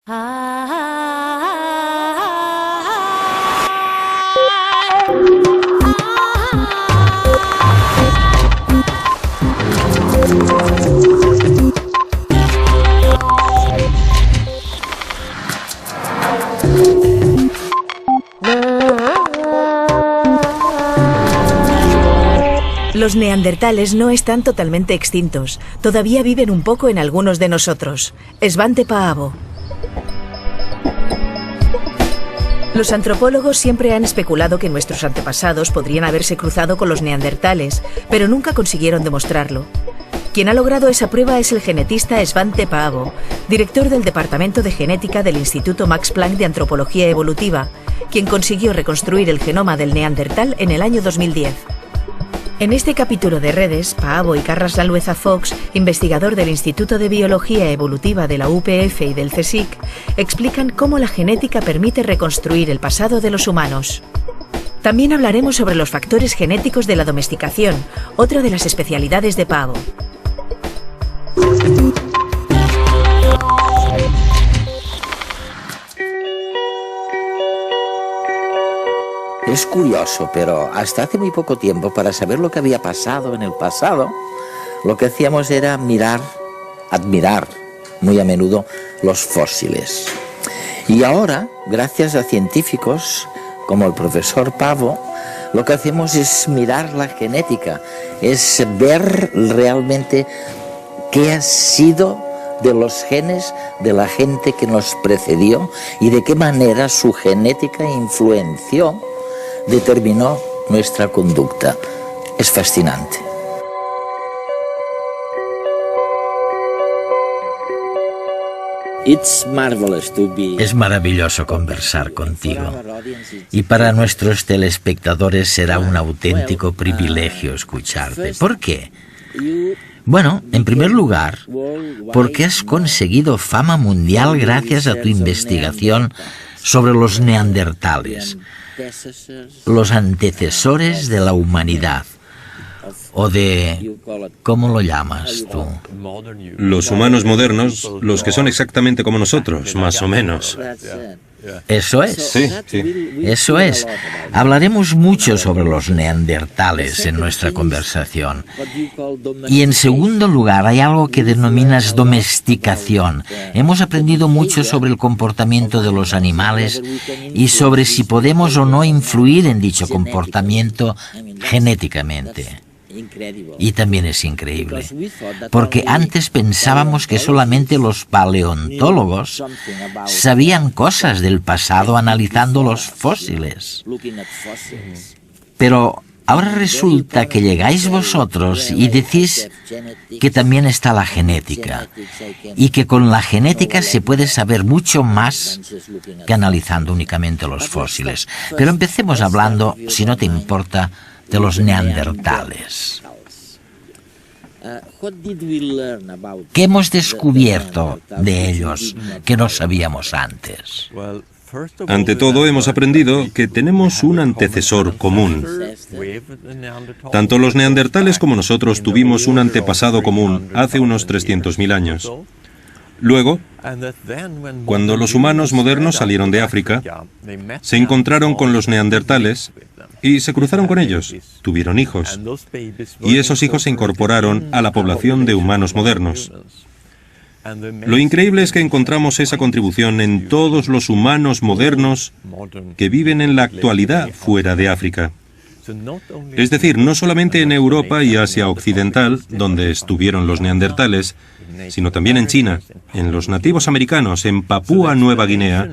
Los neandertales no están totalmente extintos. Todavía viven un poco en algunos de nosotros. Svante Paavo. Los antropólogos siempre han especulado que nuestros antepasados podrían haberse cruzado con los neandertales, pero nunca consiguieron demostrarlo. Quien ha logrado esa prueba es el genetista Svante Paavo, director del Departamento de Genética del Instituto Max Planck de Antropología Evolutiva, quien consiguió reconstruir el genoma del neandertal en el año 2010. En este capítulo de Redes, Paavo y Carras Lalueza Fox, investigador del Instituto de Biología Evolutiva de la UPF y del CSIC, explican cómo la genética permite reconstruir el pasado de los humanos. También hablaremos sobre los factores genéticos de la domesticación, otra de las especialidades de Paavo. Es curioso, pero hasta hace muy poco tiempo, para saber lo que había pasado en el pasado, lo que hacíamos era admirar muy a menudo los fósiles. Y ahora, gracias a científicos como el profesor Paavo, lo que hacemos es mirar la genética, es ver realmente qué ha sido de los genes de la gente que nos precedió y de qué manera su genética determinó nuestra conducta. Es fascinante. Es maravilloso conversar contigo. Y para nuestros telespectadores será un auténtico privilegio escucharte. ¿Por qué? Bueno, en primer lugar, porque has conseguido fama mundial gracias a tu investigación sobre los neandertales, los antecesores de la humanidad, o de... ¿cómo lo llamas tú? Los humanos modernos, los que son exactamente como nosotros, más o menos. Eso es. Sí. Eso es. Hablaremos mucho sobre los neandertales en nuestra conversación. Y en segundo lugar, hay algo que denominas domesticación. Hemos aprendido mucho sobre el comportamiento de los animales y sobre si podemos o no influir en dicho comportamiento genéticamente. Y también es increíble, porque antes pensábamos que solamente los paleontólogos sabían cosas del pasado analizando los fósiles. Pero ahora resulta que llegáis vosotros y decís que también está la genética, y que con la genética se puede saber mucho más que analizando únicamente los fósiles. Pero empecemos hablando, si no te importa, de los neandertales. ¿Qué hemos descubierto de ellos que no sabíamos antes? Ante todo, hemos aprendido que tenemos un antecesor común. Tanto los neandertales como nosotros tuvimos un antepasado común hace unos 300.000 años. Luego, cuando los humanos modernos salieron de África, se encontraron con los neandertales y se cruzaron con ellos, tuvieron hijos, y esos hijos se incorporaron a la población de humanos modernos. Lo increíble es que encontramos esa contribución en todos los humanos modernos que viven en la actualidad fuera de África. Es decir, no solamente en Europa y Asia Occidental, donde estuvieron los neandertales, sino también en China, en los nativos americanos, en Papúa Nueva Guinea.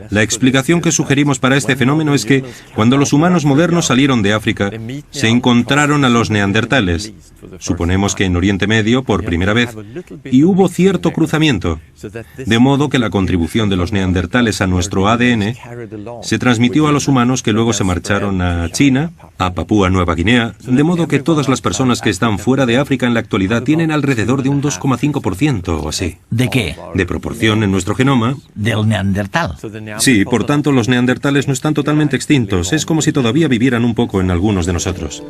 La explicación que sugerimos para este fenómeno es que cuando los humanos modernos salieron de África, se encontraron a los neandertales. Suponemos que en Oriente Medio por primera vez, y hubo cierto cruzamiento, de modo que la contribución de los neandertales a nuestro ADN se transmitió a los humanos que luego se marcharon a China, a Papúa Nueva Guinea, de modo que todas las personas que están fuera de África en la actualidad tienen alrededor de un 2,5% o así. ¿De qué? De proporción en nuestro genoma. ¿Del neandertal? Sí, por tanto los neandertales no están totalmente extintos, es como si todavía vivieran un poco en algunos de nosotros.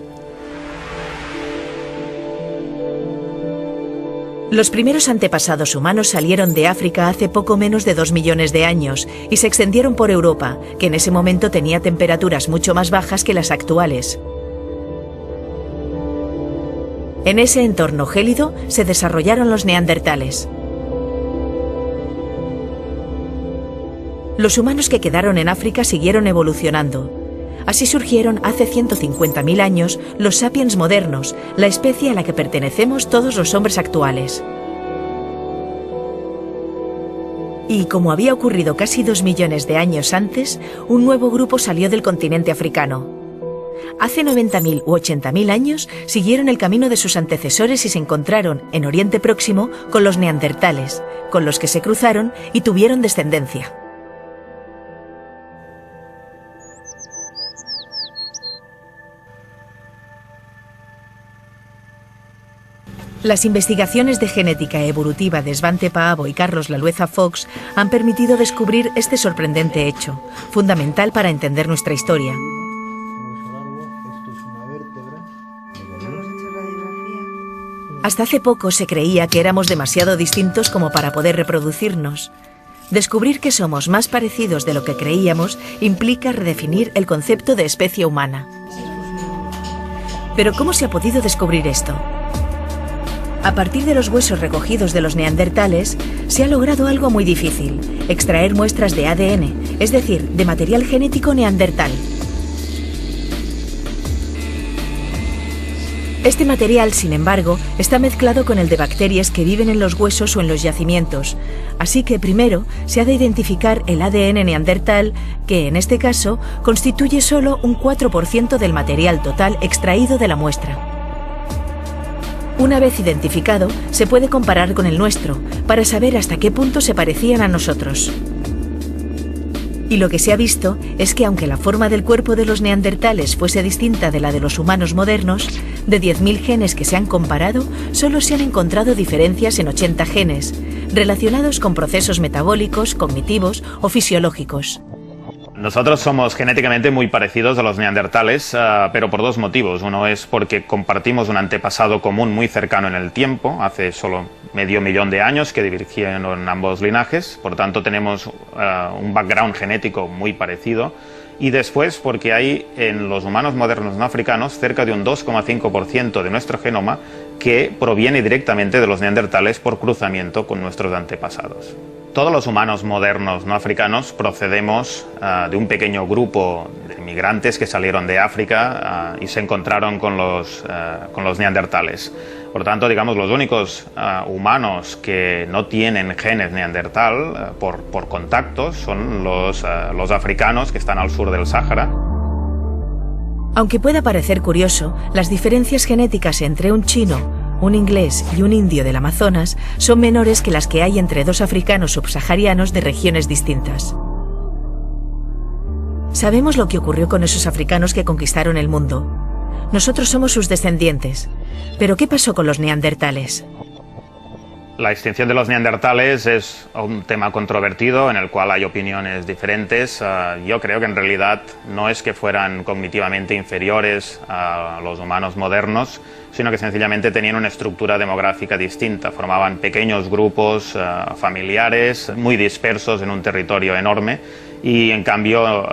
Los primeros antepasados humanos salieron de África hace poco menos de 2 millones de años y se extendieron por Europa, que en ese momento tenía temperaturas mucho más bajas que las actuales. En ese entorno gélido se desarrollaron los neandertales. Los humanos que quedaron en África siguieron evolucionando. Así surgieron hace 150.000 años los sapiens modernos, la especie a la que pertenecemos todos los hombres actuales. Y como había ocurrido casi 2 millones de años antes, un nuevo grupo salió del continente africano. Hace 90.000 u 80.000 años siguieron el camino de sus antecesores y se encontraron en Oriente Próximo con los neandertales, con los que se cruzaron y tuvieron descendencia. Las investigaciones de genética evolutiva de Svante Paavo y Carlos Lalueza Fox han permitido descubrir este sorprendente hecho, fundamental para entender nuestra historia. Hasta hace poco se creía que éramos demasiado distintos como para poder reproducirnos. Descubrir que somos más parecidos de lo que creíamos implica redefinir el concepto de especie humana. Pero ¿cómo se ha podido descubrir esto? A partir de los huesos recogidos de los neandertales, se ha logrado algo muy difícil: extraer muestras de ADN, es decir, de material genético neandertal. Este material, sin embargo, está mezclado con el de bacterias que viven en los huesos o en los yacimientos, así que primero se ha de identificar el ADN neandertal, que en este caso constituye solo un 4% del material total extraído de la muestra. Una vez identificado, se puede comparar con el nuestro, para saber hasta qué punto se parecían a nosotros. Y lo que se ha visto es que aunque la forma del cuerpo de los neandertales fuese distinta de la de los humanos modernos, de 10.000 genes que se han comparado, solo se han encontrado diferencias en 80 genes, relacionados con procesos metabólicos, cognitivos o fisiológicos. Nosotros somos genéticamente muy parecidos a los neandertales, pero por 2 motivos. Uno es porque compartimos un antepasado común muy cercano en el tiempo, hace solo medio millón de años que divergieron ambos linajes, por tanto tenemos un background genético muy parecido. Y después porque hay en los humanos modernos no africanos cerca de un 2,5% de nuestro genoma que proviene directamente de los neandertales por cruzamiento con nuestros antepasados. Todos los humanos modernos no africanos procedemos de un pequeño grupo de migrantes que salieron de África y se encontraron con los neandertales. Por tanto, digamos, los únicos humanos que no tienen genes neandertal por contacto son los africanos que están al sur del Sáhara. Aunque pueda parecer curioso, las diferencias genéticas entre un chino, un inglés y un indio del Amazonas son menores que las que hay entre 2 africanos subsaharianos de regiones distintas. Sabemos lo que ocurrió con esos africanos que conquistaron el mundo. Nosotros somos sus descendientes. ¿Pero qué pasó con los neandertales? La extinción de los neandertales es un tema controvertido en el cual hay opiniones diferentes. Yo creo que en realidad no es que fueran cognitivamente inferiores a los humanos modernos, sino que sencillamente tenían una estructura demográfica distinta. Formaban pequeños grupos familiares muy dispersos en un territorio enorme. Y en cambio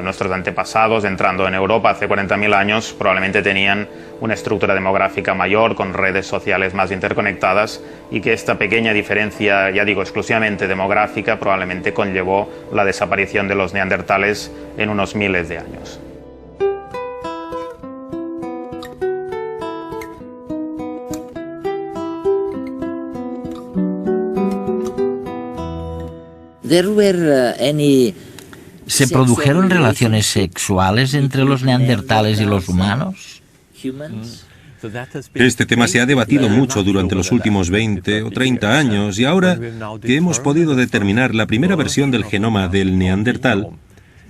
nuestros antepasados entrando en Europa hace 40.000 años probablemente tenían una estructura demográfica mayor con redes sociales más interconectadas y que esta pequeña diferencia, ya digo, exclusivamente demográfica probablemente conllevó la desaparición de los neandertales en unos miles de años. ¿Se produjeron relaciones sexuales entre los neandertales y los humanos? Este tema se ha debatido mucho durante los últimos 20 o 30 años y ahora que hemos podido determinar la primera versión del genoma del neandertal,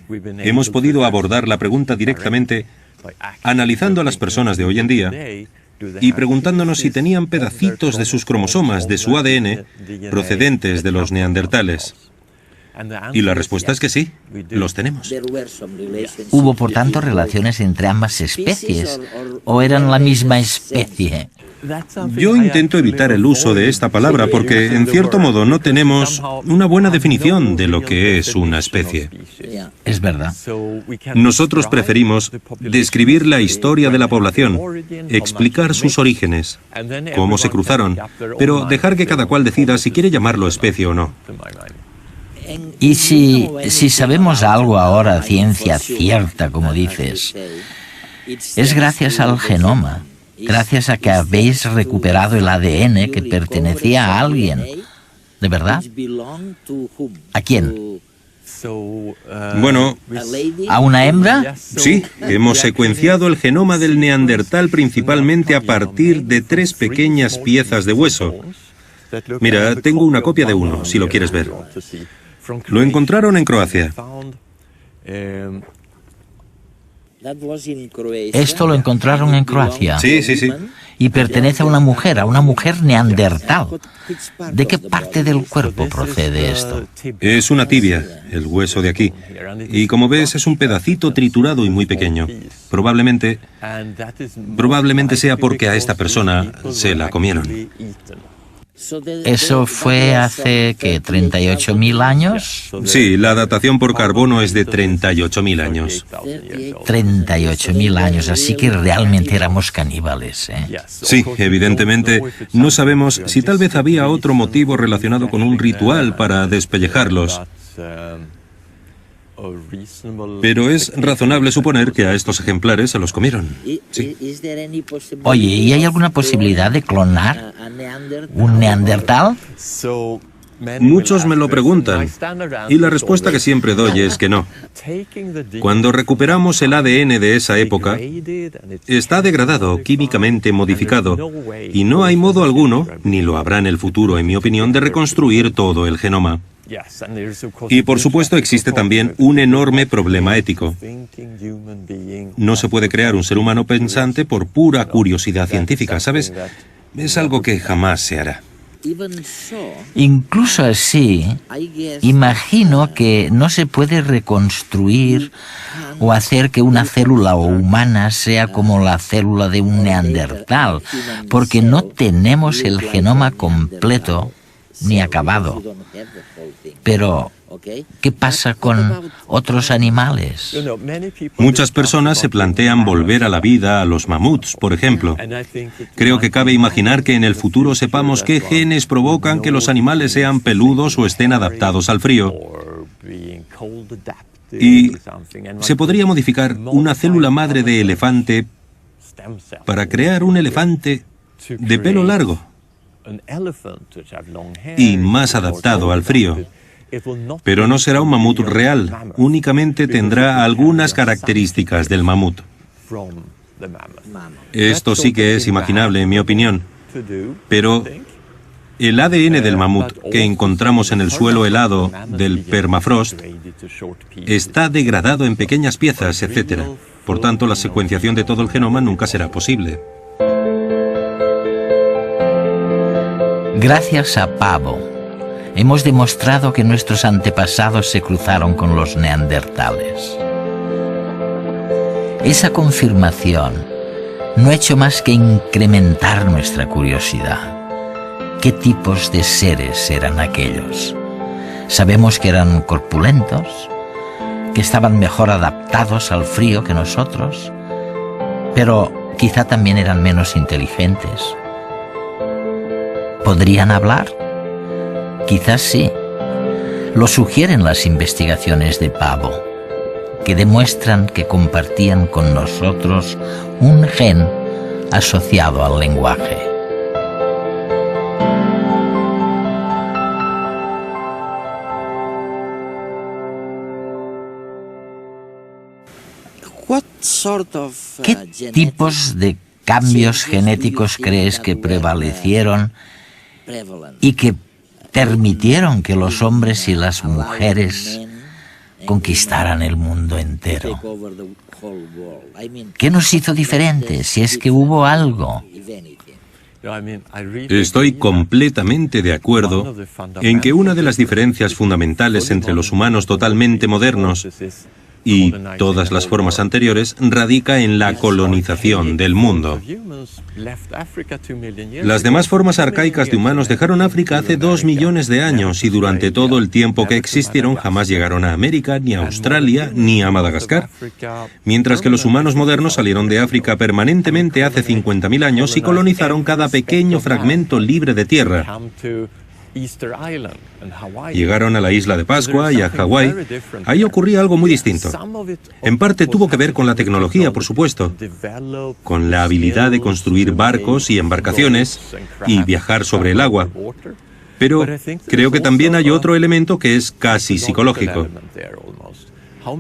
hemos podido abordar la pregunta directamente analizando a las personas de hoy en día y preguntándonos si tenían pedacitos de sus cromosomas, de su ADN, procedentes de los neandertales. Y la respuesta es que sí, los tenemos. ¿Hubo, por tanto, relaciones entre ambas especies o eran la misma especie? Yo intento evitar el uso de esta palabra porque, en cierto modo, no tenemos una buena definición de lo que es una especie. Es verdad. Nosotros preferimos describir la historia de la población, explicar sus orígenes, cómo se cruzaron, pero dejar que cada cual decida si quiere llamarlo especie o no. Y si sabemos algo ahora, ciencia cierta, como dices, es gracias al genoma, gracias a que habéis recuperado el ADN que pertenecía a alguien. ¿De verdad? ¿A quién? Bueno, ¿a una hembra? sí, hemos secuenciado el genoma del neandertal principalmente a partir de 3 pequeñas piezas de hueso. Mira, tengo una copia de uno, si lo quieres ver. Lo encontraron en Croacia. Esto lo encontraron en Croacia. Sí. Y pertenece a una mujer neandertal. ¿De qué parte del cuerpo procede esto? Es una tibia, el hueso de aquí. Y como ves, es un pedacito triturado y muy pequeño. Probablemente sea porque a esta persona se la comieron. ¿Eso fue hace, qué, 38.000 años? Sí, la datación por carbono es de 38.000 años. 38.000 años, así que realmente éramos caníbales, ¿eh? Sí, evidentemente, no sabemos si tal vez había otro motivo relacionado con un ritual para despellejarlos. Pero es razonable suponer que a estos ejemplares se los comieron. Sí. Oye, ¿y hay alguna posibilidad de clonar un neandertal? Muchos me lo preguntan, y la respuesta que siempre doy es que no. Cuando recuperamos el ADN de esa época, está degradado, químicamente modificado, y no hay modo alguno, ni lo habrá en el futuro, en mi opinión, de reconstruir todo el genoma. Y por supuesto existe también un enorme problema ético. No se puede crear un ser humano pensante por pura curiosidad científica, ¿sabes? Es algo que jamás se hará. Incluso así, imagino que no se puede reconstruir o hacer que una célula humana sea como la célula de un neandertal, porque no tenemos el genoma completo ni acabado. Pero, ¿qué pasa con otros animales? Muchas personas se plantean volver a la vida a los mamuts, por ejemplo. Creo que cabe imaginar que en el futuro sepamos qué genes provocan que los animales sean peludos o estén adaptados al frío. Y se podría modificar una célula madre de elefante para crear un elefante de pelo largo y más adaptado al frío. Pero no será un mamut real, únicamente tendrá algunas características del mamut. Esto sí que es imaginable, en mi opinión. Pero el ADN del mamut que encontramos en el suelo helado del permafrost está degradado en pequeñas piezas, etc. Por tanto, la secuenciación de todo el genoma nunca será posible. Gracias a Paavo, hemos demostrado que nuestros antepasados se cruzaron con los neandertales. Esa confirmación no ha hecho más que incrementar nuestra curiosidad. ¿Qué tipos de seres eran aquellos? Sabemos que eran corpulentos, que estaban mejor adaptados al frío que nosotros, pero quizá también eran menos inteligentes. ¿Podrían hablar? Quizás sí. Lo sugieren las investigaciones de Paavo, que demuestran que compartían con nosotros un gen asociado al lenguaje. ¿Qué tipos de cambios genéticos crees que prevalecieron y que permitieron que los hombres y las mujeres conquistaran el mundo entero? ¿Qué nos hizo diferentes, si es que hubo algo? Estoy completamente de acuerdo en que una de las diferencias fundamentales entre los humanos totalmente modernos y todas las formas anteriores radica en la colonización del mundo. Las demás formas arcaicas de humanos dejaron África hace 2 millones de años y durante todo el tiempo que existieron jamás llegaron a América, ni a Australia, ni a Madagascar. Mientras que los humanos modernos salieron de África permanentemente hace 50.000 años y colonizaron cada pequeño fragmento libre de tierra. Llegaron a la isla de Pascua y a Hawái. Ahí ocurría algo muy distinto. En parte tuvo que ver con la tecnología, por supuesto, con la habilidad de construir barcos y embarcaciones y viajar sobre el agua. Pero creo que también hay otro elemento que es casi psicológico.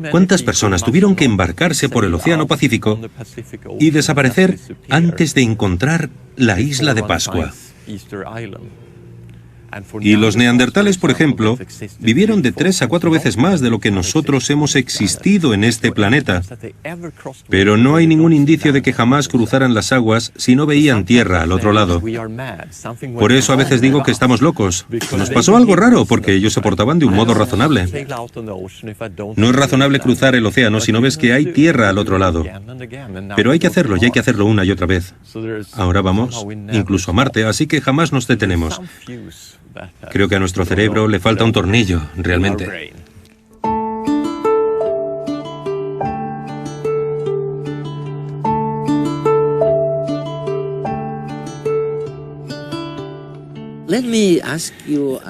¿Cuántas personas tuvieron que embarcarse por el Océano Pacífico y desaparecer antes de encontrar la isla de Pascua? Y los neandertales, por ejemplo, vivieron de 3 a 4 veces más de lo que nosotros hemos existido en este planeta. Pero no hay ningún indicio de que jamás cruzaran las aguas si no veían tierra al otro lado. Por eso a veces digo que estamos locos. Nos pasó algo raro porque ellos se portaban de un modo razonable. No es razonable cruzar el océano si no ves que hay tierra al otro lado. Pero hay que hacerlo y hay que hacerlo una y otra vez. Ahora vamos incluso a Marte, así que jamás nos detenemos. Creo que a nuestro cerebro le falta un tornillo, realmente.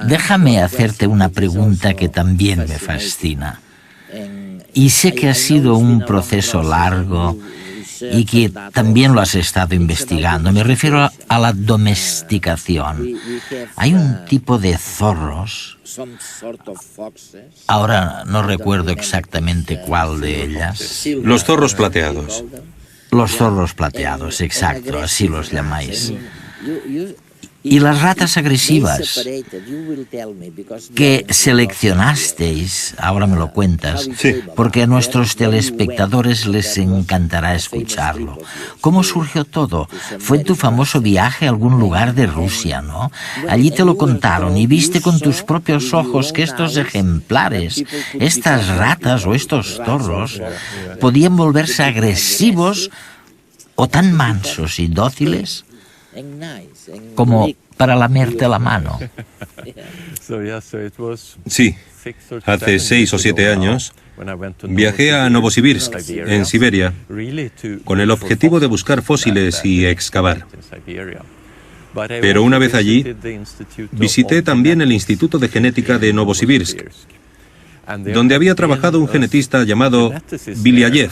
Déjame hacerte una pregunta que también me fascina. Y sé que ha sido un proceso largo y que también lo has estado investigando. Me refiero a la domesticación. Hay un tipo de zorros, ahora no recuerdo exactamente cuál de ellas. Los zorros plateados. Los zorros plateados, exacto, así los llamáis. Y las ratas agresivas que seleccionasteis, ahora me lo cuentas, Sí. porque a nuestros telespectadores les encantará escucharlo. ¿Cómo surgió todo? Fue en tu famoso viaje a algún lugar de Rusia, ¿no? Allí te lo contaron y viste con tus propios ojos que estos ejemplares, estas ratas o estos zorros, podían volverse agresivos o tan mansos y dóciles como para lamerte la mano. Sí, hace 6 o 7 años viajé a Novosibirsk, en Siberia, con el objetivo de buscar fósiles y excavar. Pero una vez allí, visité también el Instituto de Genética de Novosibirsk, donde había trabajado un genetista llamado Belyayev,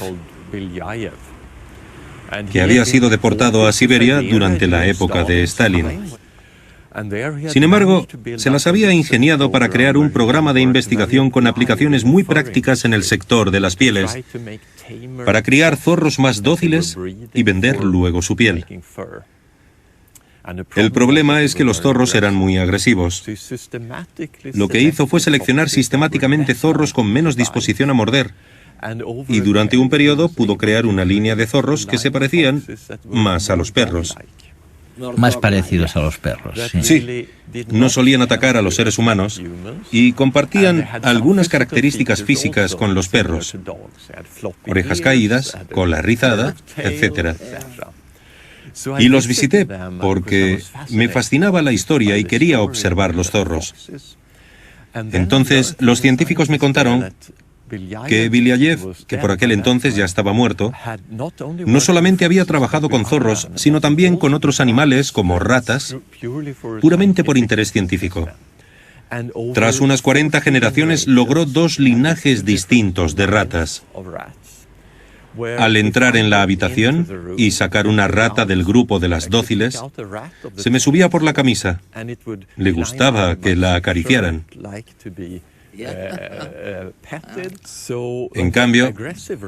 que había sido deportado a Siberia durante la época de Stalin. Sin embargo, se las había ingeniado para crear un programa de investigación con aplicaciones muy prácticas en el sector de las pieles, para criar zorros más dóciles y vender luego su piel. El problema es que los zorros eran muy agresivos. Lo que hizo fue seleccionar sistemáticamente zorros con menos disposición a morder, y durante un periodo pudo crear una línea de zorros que se parecían más a los perros. Más parecidos a los perros, sí. Sí, no solían atacar a los seres humanos y compartían algunas características físicas con los perros: orejas caídas, cola rizada, etc. Y los visité porque me fascinaba la historia y quería observar los zorros. Entonces, los científicos me contaron que Belyayev, que por aquel entonces ya estaba muerto, no solamente había trabajado con zorros, sino también con otros animales como ratas, puramente por interés científico. Tras unas 40 generaciones logró 2 linajes distintos de ratas. Al entrar en la habitación y sacar una rata del grupo de las dóciles, se me subía por la camisa. Le gustaba que la acariciaran. En cambio,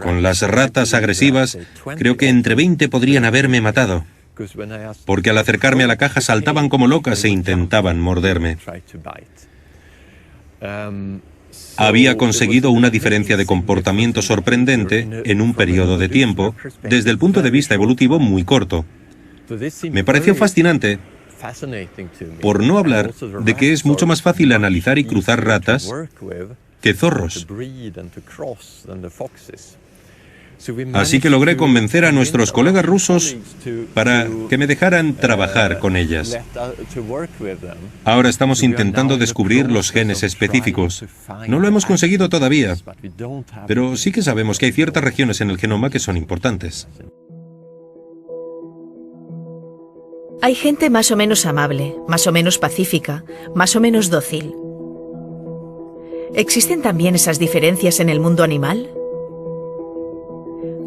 con las ratas agresivas, creo que entre 20 podrían haberme matado, porque al acercarme a la caja saltaban como locas e intentaban morderme. Había conseguido una diferencia de comportamiento sorprendente en un periodo de tiempo, desde el punto de vista evolutivo muy corto. Me pareció fascinante Por no hablar de que es mucho más fácil analizar y cruzar ratas que zorros. Así que logré convencer a nuestros colegas rusos para que me dejaran trabajar con ellas. Ahora estamos intentando descubrir los genes específicos. No lo hemos conseguido todavía, pero sí que sabemos que hay ciertas regiones en el genoma que son importantes. Hay gente más o menos amable, más o menos pacífica, más o menos dócil. ¿Existen también esas diferencias en el mundo animal?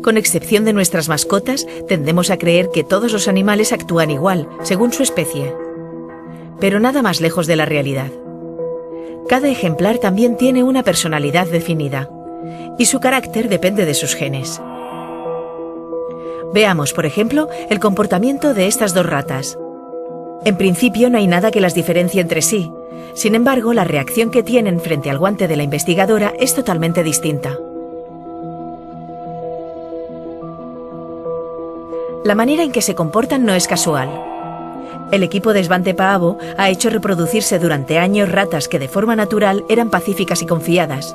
Con excepción de nuestras mascotas, tendemos a creer que todos los animales actúan igual, según su especie. Pero nada más lejos de la realidad. Cada ejemplar también tiene una personalidad definida, y su carácter depende de sus genes. Veamos, por ejemplo, el comportamiento de estas dos ratas. En principio no hay nada que las diferencie entre sí. Sin embargo, la reacción que tienen frente al guante de la investigadora es totalmente distinta. La manera en que se comportan no es casual. El equipo de Svante Paavo ha hecho reproducirse durante años ratas que de forma natural eran pacíficas y confiadas.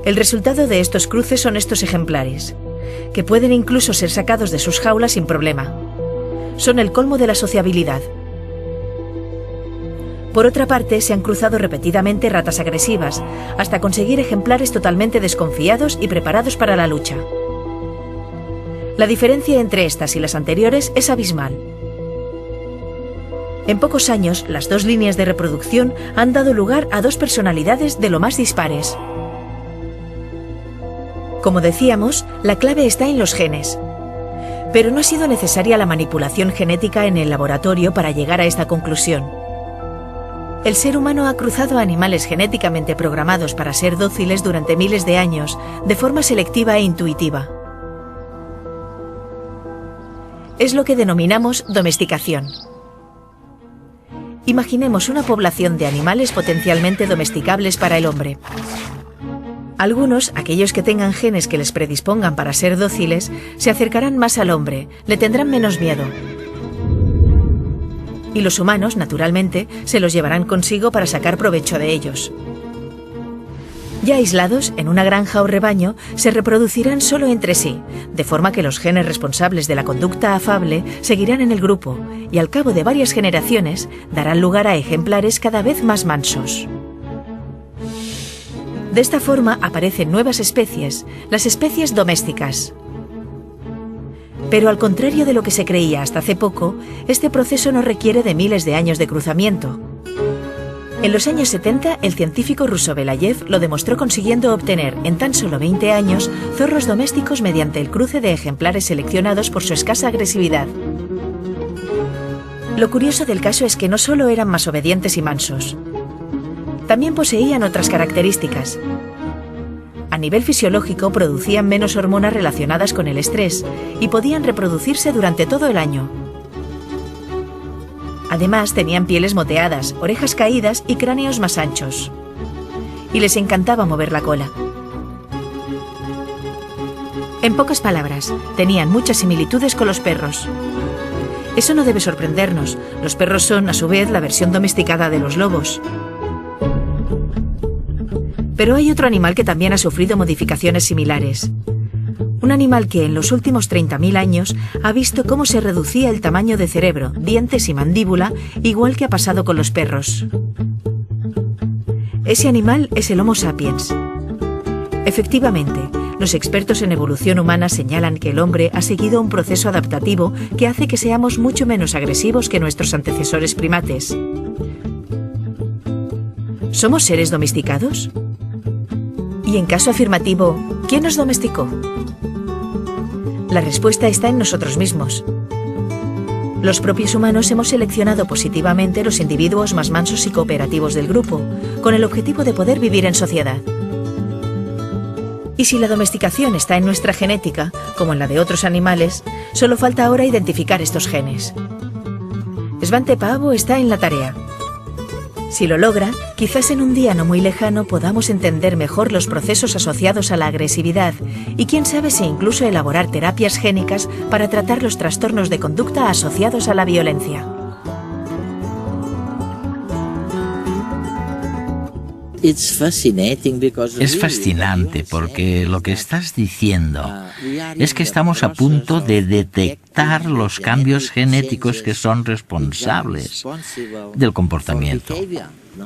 El resultado de estos cruces son estos ejemplares, que pueden incluso ser sacados de sus jaulas sin problema. Son el colmo de la sociabilidad. Por otra parte, se han cruzado repetidamente ratas agresivas, hasta conseguir ejemplares totalmente desconfiados y preparados para la lucha. La diferencia entre estas y las anteriores es abismal. En pocos años, las dos líneas de reproducción han dado lugar a dos personalidades de lo más dispares. Como decíamos, la clave está en los genes. Pero no ha sido necesaria la manipulación genética en el laboratorio para llegar a esta conclusión. El ser humano ha cruzado animales genéticamente programados para ser dóciles durante miles de años, de forma selectiva e intuitiva. Es lo que denominamos domesticación. Imaginemos una población de animales potencialmente domesticables para el hombre. Algunos, aquellos que tengan genes que les predispongan para ser dóciles, se acercarán más al hombre, le tendrán menos miedo. Y los humanos, naturalmente, se los llevarán consigo para sacar provecho de ellos. Ya aislados, en una granja o rebaño, se reproducirán solo entre sí, de forma que los genes responsables de la conducta afable seguirán en el grupo y al cabo de varias generaciones darán lugar a ejemplares cada vez más mansos. De esta forma aparecen nuevas especies, las especies domésticas. Pero al contrario de lo que se creía hasta hace poco, este proceso no requiere de miles de años de cruzamiento. En los años 70, el científico ruso Belayev lo demostró consiguiendo obtener en tan solo 20 años zorros domésticos mediante el cruce de ejemplares seleccionados por su escasa agresividad. Lo curioso del caso es que no solo eran más obedientes y mansos, también poseían otras características. A nivel fisiológico producían menos hormonas relacionadas con el estrés y podían reproducirse durante todo el año. Además, tenían pieles moteadas, orejas caídas y cráneos más anchos. Y les encantaba mover la cola. En pocas palabras, tenían muchas similitudes con los perros. Eso no debe sorprendernos. Los perros son, a su vez, la versión domesticada de los lobos. Pero hay otro animal que también ha sufrido modificaciones similares. Un animal que en los últimos 30.000 años ha visto cómo se reducía el tamaño de cerebro, dientes y mandíbula, igual que ha pasado con los perros. Ese animal es el Homo sapiens. Efectivamente, los expertos en evolución humana señalan que el hombre ha seguido un proceso adaptativo que hace que seamos mucho menos agresivos que nuestros antecesores primates. ¿Somos seres domesticados? Y en caso afirmativo, ¿quién nos domesticó? La respuesta está en nosotros mismos. Los propios humanos hemos seleccionado positivamente los individuos más mansos y cooperativos del grupo, con el objetivo de poder vivir en sociedad. Y si la domesticación está en nuestra genética, como en la de otros animales, solo falta ahora identificar estos genes. Svante Paavo está en la tarea. Si lo logra, quizás en un día no muy lejano podamos entender mejor los procesos asociados a la agresividad y quién sabe si incluso elaborar terapias génicas para tratar los trastornos de conducta asociados a la violencia. Es fascinante porque lo que estás diciendo es que estamos a punto de detectar los cambios genéticos que son responsables del comportamiento.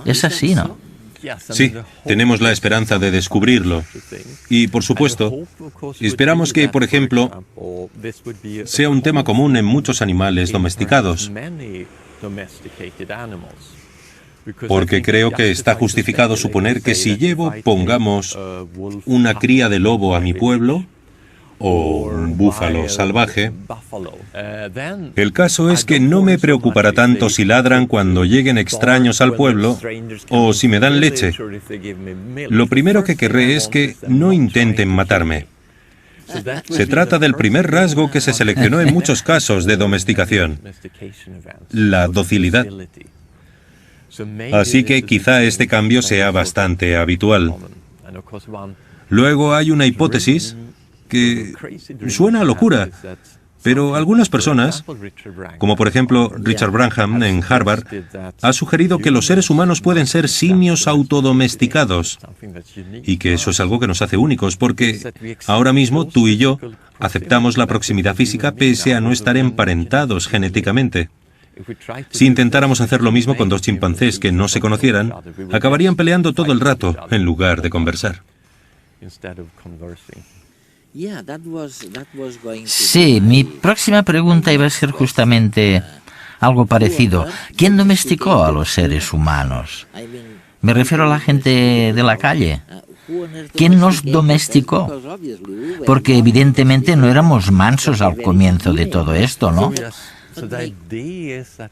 Es así, ¿no? Sí, tenemos la esperanza de descubrirlo. Y, por supuesto, esperamos que, por ejemplo, sea un tema común en muchos animales domesticados. Porque creo que está justificado suponer que si llevo, pongamos, una cría de lobo a mi pueblo, o un búfalo salvaje, el caso es que no me preocupará tanto si ladran cuando lleguen extraños al pueblo o si me dan leche. Lo primero que querré es que no intenten matarme. Se trata del primer rasgo que se seleccionó en muchos casos de domesticación, la docilidad. Así que quizá este cambio sea bastante habitual. Luego hay una hipótesis que suena a locura, pero algunas personas, como por ejemplo Richard Brangham en Harvard, ha sugerido que los seres humanos pueden ser simios autodomesticados y que eso es algo que nos hace únicos, porque ahora mismo tú y yo aceptamos la proximidad física pese a no estar emparentados genéticamente. Si intentáramos hacer lo mismo con dos chimpancés que no se conocieran, acabarían peleando todo el rato en lugar de conversar. Sí, mi próxima pregunta iba a ser justamente algo parecido. ¿Quién domesticó a los seres humanos? Me refiero a la gente de la calle. ¿Quién nos domesticó? Porque evidentemente no éramos mansos al comienzo de todo esto, ¿no?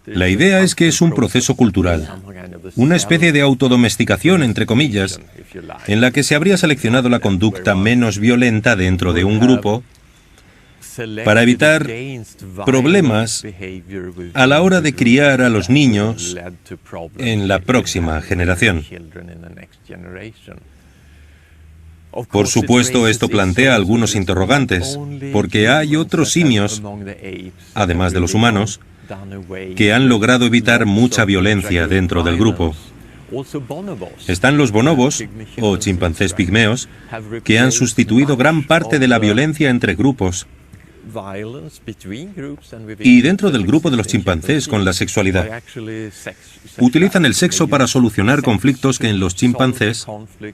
La idea es que es un proceso cultural, una especie de autodomesticación, entre comillas, en la que se habría seleccionado la conducta menos violenta dentro de un grupo para evitar problemas a la hora de criar a los niños en la próxima generación. Por supuesto, esto plantea algunos interrogantes, porque hay otros simios, además de los humanos, que han logrado evitar mucha violencia dentro del grupo. Están los bonobos, o chimpancés pigmeos, que han sustituido gran parte de la violencia entre grupos. Y dentro del grupo de los chimpancés con la sexualidad. Utilizan el sexo para solucionar conflictos que en los chimpancés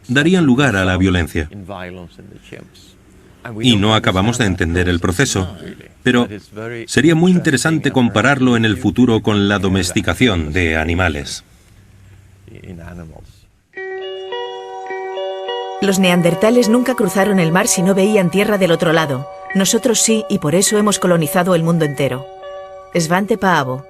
darían lugar a la violencia. Y no acabamos de entender el proceso, pero sería muy interesante compararlo en el futuro con la domesticación de animales. Los neandertales nunca cruzaron el mar si no veían tierra del otro lado. Nosotros sí, y por eso hemos colonizado el mundo entero. Svante Paavo.